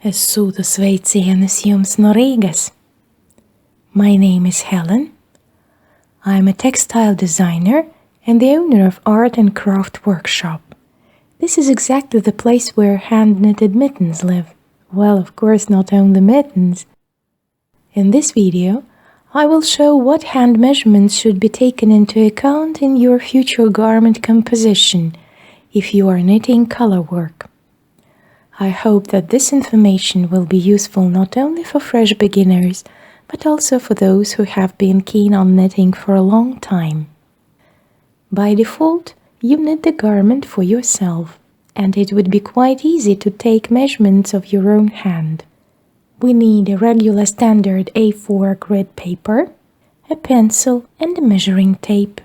Es sūtu sveicienus jums no Rīgas. My name is Helen. I am a textile designer and the owner of Art and Craft Workshop. This is exactly the place where hand-knitted mittens live. Well, of course, not only mittens. In this video, I will show what hand measurements should be taken into account in your future garment composition if you are knitting color work. I hope that this information will be useful not only for fresh beginners, but also for those who have been keen on knitting for a long time. By default, you knit the garment for yourself, and it would be quite easy to take measurements of your own hand. We need a regular standard A4 grid paper, a pencil and a measuring tape.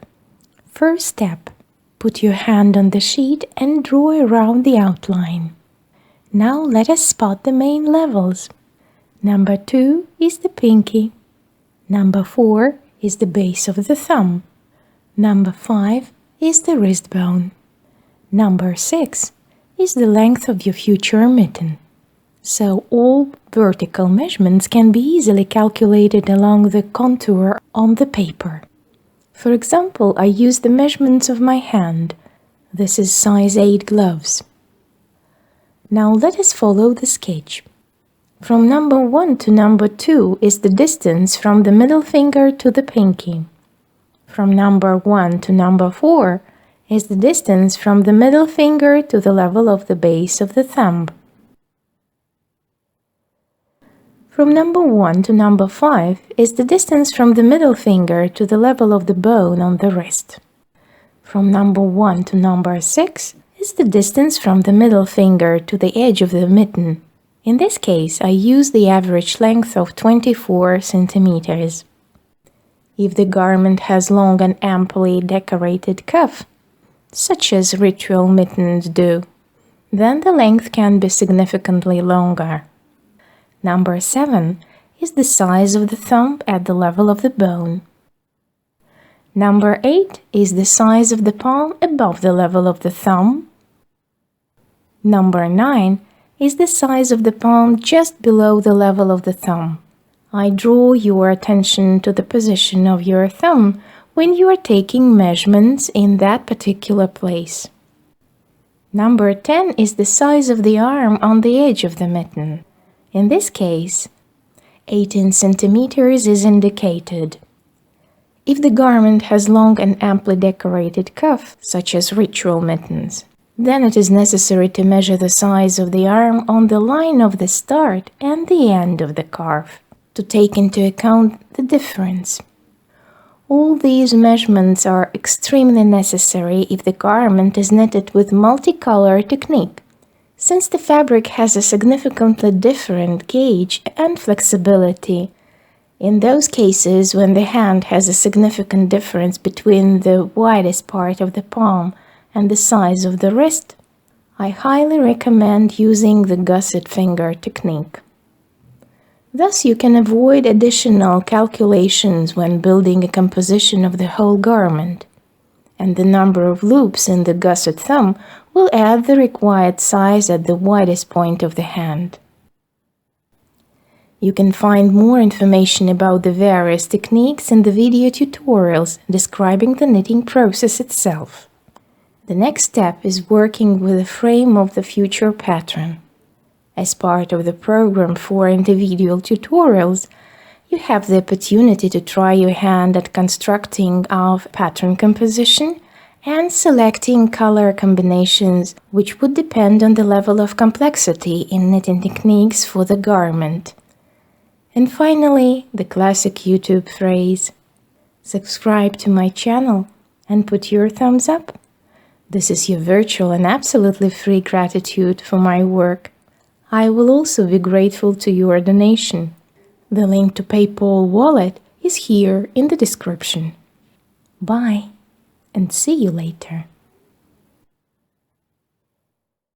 First step, put your hand on the sheet and draw around the outline. Now let us spot the main levels. Number 2 is the pinky. Number 4 is the base of the thumb. Number 5 is the wrist bone. Number 6 is the length of your future mitten. So all vertical measurements can be easily calculated along the contour on the paper. For example, I use the measurements of my hand. This is size 8 gloves. Now let us follow the sketch. From number 1 to number 2 is the distance from the middle finger to the pinky. From number 1 to number 4 is the distance from the middle finger to the level of the base of the thumb. From number 1 to number 5 is the distance from the middle finger to the level of the bone on the wrist. From number 1 to number 6 is the distance from the middle finger to the edge of the mitten. In this case, I use the average length of 24 centimeters. If the garment has long and amply decorated cuff, such as ritual mittens do, then the length can be significantly longer. Number 7 is the size of the thumb at the level of the bone. Number 8 is the size of the palm above the level of the thumb. Number 9 is the size of the palm just below the level of the thumb. I draw your attention to the position of your thumb when you are taking measurements in that particular place. Number 10 is the size of the arm on the edge of the mitten. In this case, 18 centimeters is indicated. If the garment has long and amply decorated cuff, such as ritual mittens, then it is necessary to measure the size of the arm on the line of the start and the end of the carve, to take into account the difference. All these measurements are extremely necessary if the garment is knitted with multicolor technique, since the fabric has a significantly different gauge and flexibility. In those cases when the hand has a significant difference between the widest part of the palm and the size of the wrist, I highly recommend using the gusset finger technique. Thus you can avoid additional calculations when building a composition of the whole garment, and the number of loops in the gusset thumb will add the required size at the widest point of the hand. You can find more information about the various techniques in the video tutorials describing the knitting process itself. The next step is working with the frame of the future pattern. As part of the program for individual tutorials, you have the opportunity to try your hand at constructing of pattern composition and selecting color combinations, which would depend on the level of complexity in knitting techniques for the garment. And finally, the classic YouTube phrase: subscribe to my channel and put your thumbs up. This is your virtual and absolutely free gratitude for my work. I will also be grateful to your donation. The link to PayPal wallet is here in the description. Bye, and see you later.